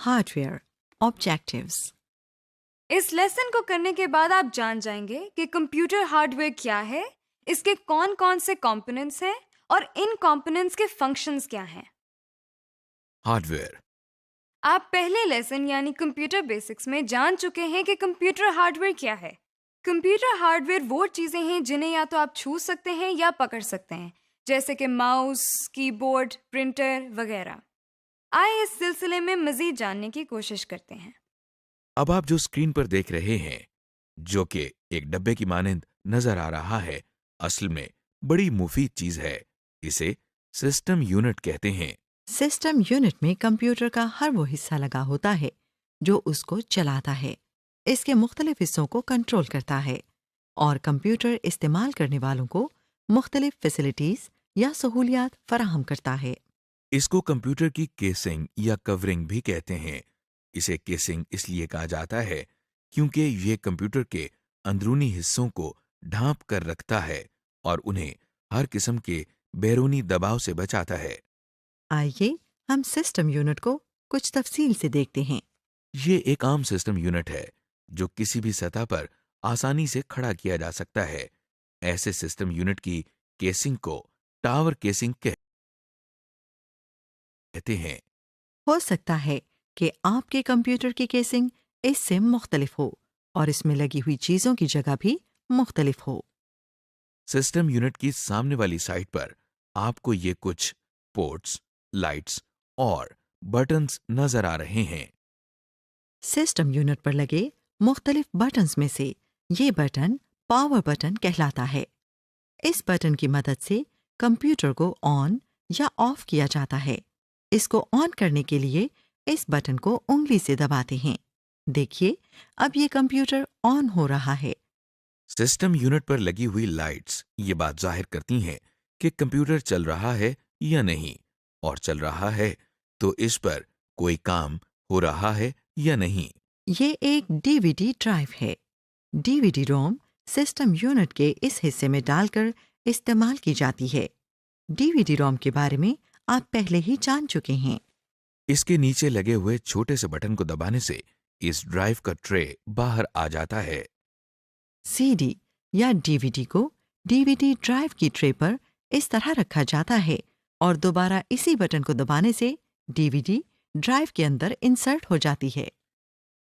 Hardware, objectives. इस lesson को करने के बाद आप जान जाएंगे कि कंप्यूटर हार्डवेयर क्या है, इसके कौन कौन से कंपोनेंट्स हैं और इन कंपोनेंट्स के फंक्शंस क्या हैं। हार्डवेयर। आप पहले लेसन यानी कंप्यूटर बेसिक्स में जान चुके हैं कि कंप्यूटर हार्डवेयर क्या है। कंप्यूटर हार्डवेयर वो चीज़ें हैं जिन्हें या तो आप छू सकते हैं या पकड़ सकते हैं, जैसे कि माउस, कीबोर्ड, प्रिंटर वगैरह। आइए इस सिलसिले में मज़ीद जानने की कोशिश करते हैं। अब आप जो स्क्रीन पर देख रहे हैं, जो कि एक डब्बे की मानंद नजर आ रहा है, असल में बड़ी मुफीद चीज है। इसे सिस्टम यूनिट कहते हैं। सिस्टम यूनिट में कंप्यूटर का हर वो हिस्सा लगा होता है जो उसको चलाता है, इसके मुख्तलिफ हिस्सों को कंट्रोल करता है और कंप्यूटर इस्तेमाल करने वालों को मुख्तलिफ फैसिलिटीज या सहूलियात फराहम करता है। इसको कंप्यूटर की केसिंग या कवरिंग भी कहते हैं। इसे केसिंग इसलिए कहा जाता है क्योंकि ये कंप्यूटर के अंदरूनी हिस्सों को ढांप कर रखता है और उन्हें हर किस्म के बैरूनी दबाव से बचाता है। आइए हम सिस्टम यूनिट को कुछ तफसील से देखते हैं। ये एक आम सिस्टम यूनिट है जो किसी भी सतह पर आसानी से खड़ा किया जा सकता है। ऐसे सिस्टम यूनिट की केसिंग को टावर केसिंग कहते हैं। हो सकता है कि आपके कंप्यूटर की केसिंग इससे मुख्तलिफ हो और इसमें लगी हुई चीजों की जगह भी मुख्तलिफ हो। सिस्टम यूनिट की सामने वाली साइड पर आपको ये कुछ पोर्ट्स, लाइट्स और बटन्स नजर आ रहे हैं। सिस्टम यूनिट पर लगे मुख्तलिफ बटन्स में से ये बटन पावर बटन कहलाता है। इस बटन की मदद से कंप्यूटर को ऑन या ऑफ किया जाता है। इसको ऑन करने के लिए इस बटन को उंगली से दबाते हैं। देखिए, अब ये कंप्यूटर ऑन हो रहा है। सिस्टम यूनिट पर लगी हुई लाइट्स ये बात जाहिर करती हैं कि कंप्यूटर चल रहा है या नहीं, और चल रहा है तो इस पर कोई काम हो रहा है या नहीं। ये एक डीवीडी ड्राइव है। डीवीडी रोम सिस्टम यूनिट के इस हिस्से में डालकर इस्तेमाल की जाती है। डीवीडी रोम के बारे में आप पहले ही जान चुके हैं। इसके नीचे लगे हुए छोटे से बटन को दबाने से इस ड्राइव का ट्रे बाहर आ जाता है। सीडी या डीवीडी को डीवीडी ड्राइव की ट्रे पर इस तरह रखा जाता है और दोबारा इसी बटन को दबाने से डीवीडी ड्राइव के अंदर इंसर्ट हो जाती है।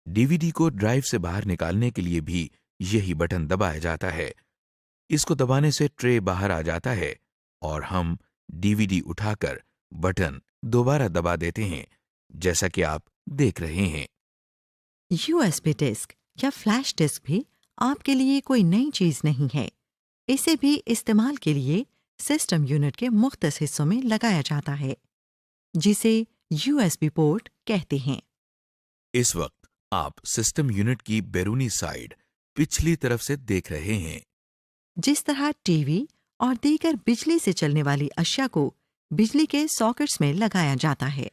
डीवीडी को ड्राइव से बाहर निकालने के लिए भी यही बटन दबाया जाता है। इसको दबाने से ट्रे बाहर आ जाता है और हम डीवीडी उठाकर बटन दोबारा दबा देते हैं, जैसा कि आप देख रहे हैं। यूएसबी डिस्क या फ्लैश डिस्क भी आपके लिए कोई नई चीज नहीं है। इसे भी इस्तेमाल के लिए सिस्टम यूनिट के मुख्तलिफ हिस्सों में लगाया जाता है, जिसे यूएसबी पोर्ट कहते हैं। इस वक्त आप सिस्टम यूनिट की बैरूनी साइड पिछली तरफ से देख रहे हैं। जिस तरह टीवी और दीगर बिजली से चलने वाली अशिया को बिजली के सॉकेट्स में लगाया जाता है,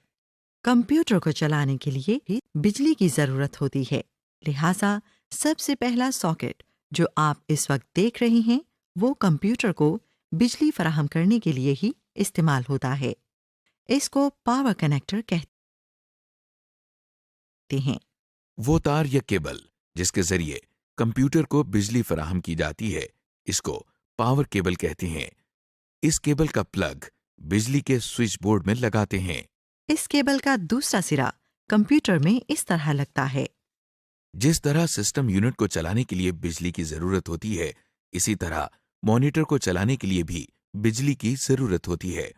कंप्यूटर को चलाने के लिए भी बिजली की जरूरत होती है। लिहाजा सबसे पहला सॉकेट जो आप इस वक्त देख रहे हैं वो कंप्यूटर को बिजली फराहम करने के लिए ही इस्तेमाल होता है। इसको पावर कनेक्टर कहते हैं। वो तार या केबल जिसके जरिए कंप्यूटर को बिजली फराहम की जाती है, इसको पावर केबल कहते हैं। इस केबल का प्लग बिजली के स्विच बोर्ड में लगाते हैं। इस केबल का दूसरा सिरा कंप्यूटर में इस तरह लगता है। जिस तरह सिस्टम यूनिट को चलाने के लिए बिजली की जरूरत होती है, इसी तरह मॉनिटर को चलाने के लिए भी बिजली की जरूरत होती है।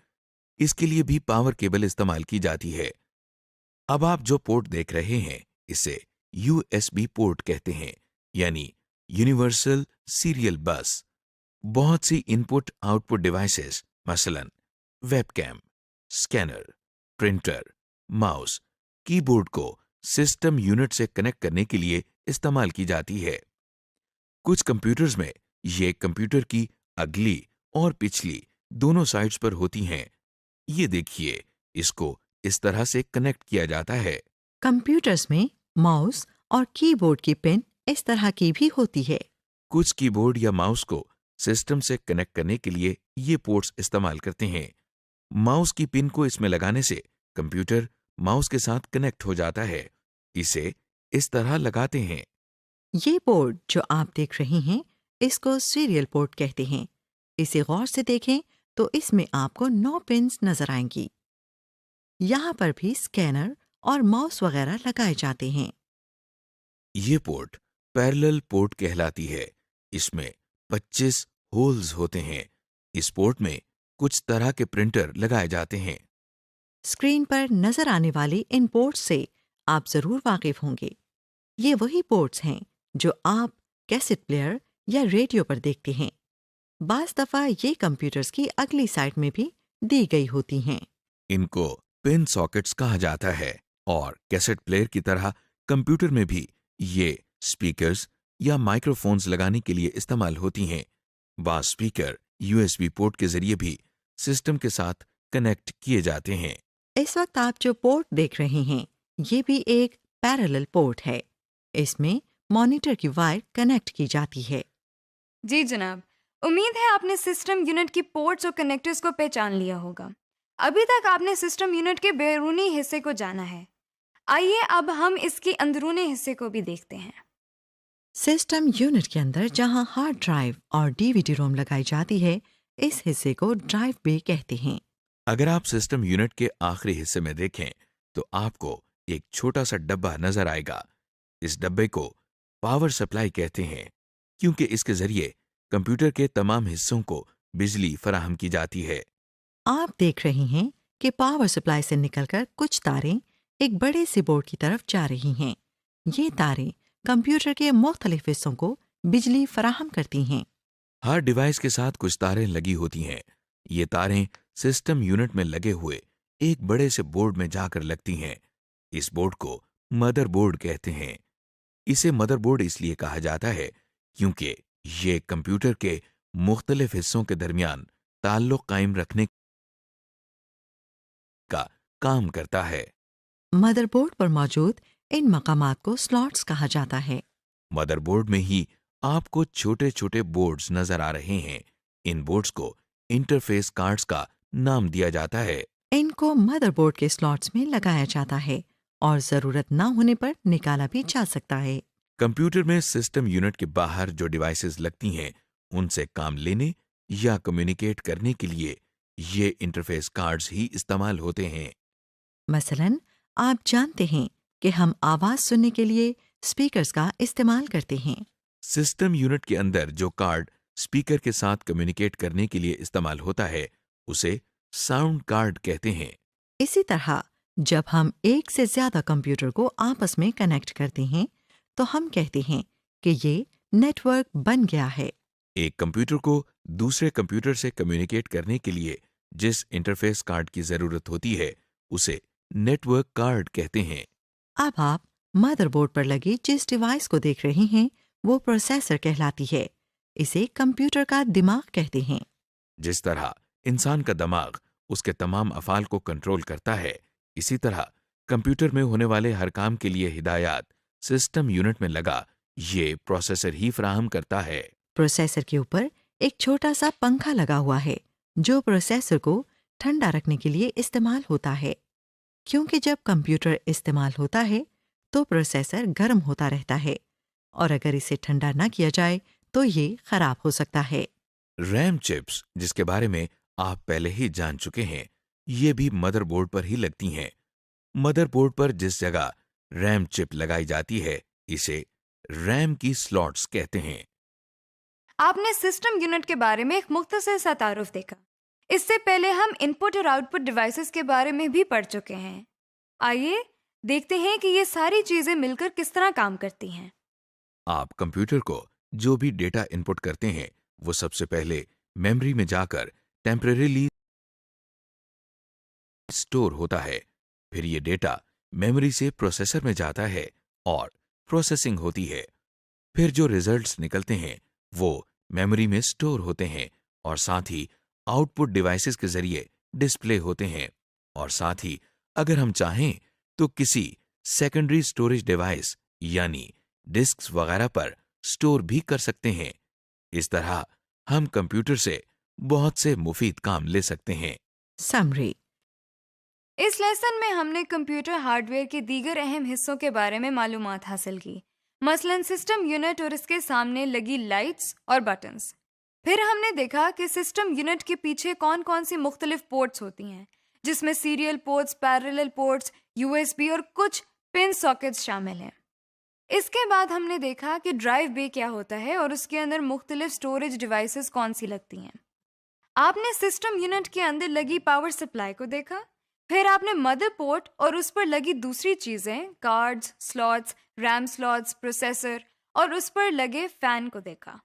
इसके लिए भी पावर केबल इस्तेमाल की जाती है। अब आप जो पोर्ट देख रहे हैं इसे यूएसबी पोर्ट कहते हैं, यानी यूनिवर्सल सीरियल बस। बहुत सी इनपुट आउटपुट डिवाइसेस, मसलन webcam, scanner, printer, mouse, keyboard को सिस्टम यूनिट से कनेक्ट करने के लिए इस्तेमाल की जाती है। कुछ कंप्यूटर्स में ये कंप्यूटर की अगली और पिछली दोनों साइड्स पर होती हैं। ये देखिए, इसको इस तरह से कनेक्ट किया जाता है। कंप्यूटर्स में माउस और कीबोर्ड की पिन इस तरह की भी होती है। कुछ कीबोर्ड या माउस को सिस्टम से कनेक्ट करने के लिए ये पोर्ट्स इस्तेमाल करते हैं। माउस की पिन को इसमें लगाने से कंप्यूटर माउस के साथ कनेक्ट हो जाता है। इसे इस तरह लगाते हैं। ये पोर्ट जो आप देख रहे हैं, इसको सीरियल पोर्ट कहते हैं। इसे गौर से देखें तो इसमें आपको 9 पिन्स नजर आएंगी। यहाँ पर भी स्कैनर और माउस वगैरह लगाए जाते हैं। ये पोर्ट पैरेलल पोर्ट कहलाती है। इसमें 25 होल्स होते हैं। इस पोर्ट में कुछ तरह के प्रिंटर लगाए जाते हैं। स्क्रीन पर नजर आने वाले इन पोर्ट्स से आप जरूर वाकिफ होंगे। ये वही पोर्ट्स हैं जो आप कैसेट प्लेयर या रेडियो पर देखते हैं। बास दफा ये कंप्यूटर्स की अगली साइड में भी दी गई होती हैं। इनको पिन सॉकेट्स कहा जाता है और कैसेट प्लेयर की तरह कंप्यूटर में भी ये स्पीकर्स या माइक्रोफोन्स लगाने के लिए इस्तेमाल होती हैं। बास स्पीकर यूएसबी पोर्ट के जरिए भी सिस्टम के साथ कनेक्ट किए जाते हैं। इस वक्त आप जो पोर्ट देख रहे हैं, ये भी एक पैरेलल पोर्ट है। इसमें मॉनिटर की वायर कनेक्ट की जाती है। जी जनाब, उम्मीद है आपने सिस्टम यूनिट की पोर्ट्स और कनेक्टर्स को पहचान लिया होगा। अभी तक आपने सिस्टम यूनिट के बैरूनी हिस्से को जाना है। आइए अब हम इसके अंदरूनी हिस्से को भी देखते हैं। सिस्टम यूनिट के अंदर जहां हार्ड ड्राइव और डीवीडी रोम लगाई जाती है, इस हिस्से को ड्राइव बे कहते हैं। अगर आप सिस्टम यूनिट के आखिरी हिस्से में देखें तो आपको एक छोटा सा डब्बा नजर आएगा। इस डब्बे को पावर सप्लाई कहते हैं, क्योंकि इसके जरिए कंप्यूटर के तमाम हिस्सों को बिजली फराहम की जाती है। आप देख रहे हैं कि पावर सप्लाई से निकलकर कुछ तारें एक बड़े से बोर्ड की तरफ जा रही हैं। ये तारें कंप्यूटर के मुख्तलिफ हिस्सों को बिजली फराहम करती हैं। हर डिवाइस के साथ कुछ तारें लगी होती हैं। ये तारें सिस्टम यूनिट में लगे हुए एक बड़े से बोर्ड में जाकर लगती हैं। इस बोर्ड को मदरबोर्ड कहते हैं। इसे मदरबोर्ड इसलिए कहा जाता है क्योंकि ये कंप्यूटर के मुख्तलिफ हिस्सों के दरमियान ताल्लुक कायम रखने का काम करता है। मदरबोर्ड पर मौजूद इन मकामात को स्लॉट्स कहा जाता है। मदरबोर्ड में ही आपको छोटे छोटे बोर्ड्स नजर आ रहे हैं। इन बोर्ड्स को इंटरफेस कार्ड्स का नाम दिया जाता है। इनको मदरबोर्ड के स्लॉट्स में लगाया जाता है और जरूरत ना होने पर निकाला भी जा सकता है। कंप्यूटर में सिस्टम यूनिट के बाहर जो डिवाइसेस लगती हैं, उनसे काम लेने या कम्युनिकेट करने के लिए ये इंटरफेस कार्ड्स ही इस्तेमाल होते हैं। मसलन आप जानते हैं कि हम आवाज सुनने के लिए स्पीकर्स का इस्तेमाल करते हैं। सिस्टम यूनिट के अंदर जो कार्ड स्पीकर के साथ कम्युनिकेट करने के लिए इस्तेमाल होता है, उसे साउंड कार्ड कहते हैं। इसी तरह जब हम एक से ज्यादा कंप्यूटर को आपस में कनेक्ट करते हैं, तो हम कहते हैं कि ये नेटवर्क बन गया है। एक कंप्यूटर को दूसरे कंप्यूटर से कम्युनिकेट करने के लिए जिस इंटरफेस कार्ड की जरूरत होती है, उसे नेटवर्क कार्ड कहते हैं। अब आप मदरबोर्ड पर लगी जिस डिवाइस को देख रहे हैं, वो प्रोसेसर कहलाती है। इसे कंप्यूटर का दिमाग कहते हैं। जिस तरह इंसान का दिमाग उसके तमाम अफ़ाल को कंट्रोल करता है, इसी तरह कंप्यूटर में होने वाले हर काम के लिए हिदायत सिस्टम यूनिट में लगा ये प्रोसेसर ही फराहम करता है। प्रोसेसर के ऊपर एक छोटा सा पंखा लगा हुआ है, जो प्रोसेसर को ठंडा रखने के लिए इस्तेमाल होता है। क्योंकि जब कंप्यूटर इस्तेमाल होता है, तो प्रोसेसर गर्म होता रहता है और अगर इसे ठंडा ना किया जाए तो ये खराब हो सकता है। रैम चिप्स, जिसके बारे में आप पहले ही जान चुके हैं, ये भी मदरबोर्ड पर ही लगती हैं। मदरबोर्ड पर जिस जगह रैम चिप लगाई जाती है, इसे रैम की स्लॉट्स कहते हैं। आपने सिस्टम यूनिट के बारे में एक मुख्तसर सा तारुफ देखा। इससे पहले हम इनपुट और आउटपुट डिवाइसेस के बारे में भी पढ़ चुके हैं। आइए देखते हैं कि ये सारी चीजें मिलकर किस तरह काम करती हैं। आप कंप्यूटर को जो भी डेटा इनपुट करते हैं, वो सबसे पहले मेमोरी में जाकर टेम्परेरीली स्टोर होता है। फिर ये डेटा मेमोरी से प्रोसेसर में जाता है और प्रोसेसिंग होती है। फिर जो रिजल्ट्स निकलते हैं वो मेमोरी में स्टोर होते हैं और साथ ही आउटपुट डिवाइसेस के जरिए डिस्प्ले होते हैं। और साथ ही अगर हम चाहें तो किसी सेकेंडरी स्टोरेज डिवाइस यानी डिस्क्स वगैरह पर स्टोर भी कर सकते हैं। इस तरह हम कंप्यूटर से बहुत से मुफीद काम ले सकते हैं। समरी। इस लेसन में हमने कंप्यूटर हार्डवेयर के दीगर अहम हिस्सों के बारे में मालूमात हासिल की, मसलन सिस्टम यूनिट और इसके सामने लगी लाइट्स और बटन्स। फिर हमने देखा कि सिस्टम यूनिट के पीछे कौन कौन सी मुख्तलिफ पोर्ट्स होती हैं, जिसमें serial ports, parallel ports, USB और कुछ पिन सॉकेट्स शामिल हैं। इसके बाद हमने देखा कि ड्राइव बे क्या होता है और उसके अंदर मुख्तलिफ स्टोरेज डिवाइसेस कौन सी लगती हैं। आपने सिस्टम यूनिट के अंदर लगी पावर सप्लाई को देखा। फिर आपने मदरबोर्ड और उस पर लगी दूसरी चीज़ें, cards, slots, RAM slots, processor और उस पर लगे फैन को देखा।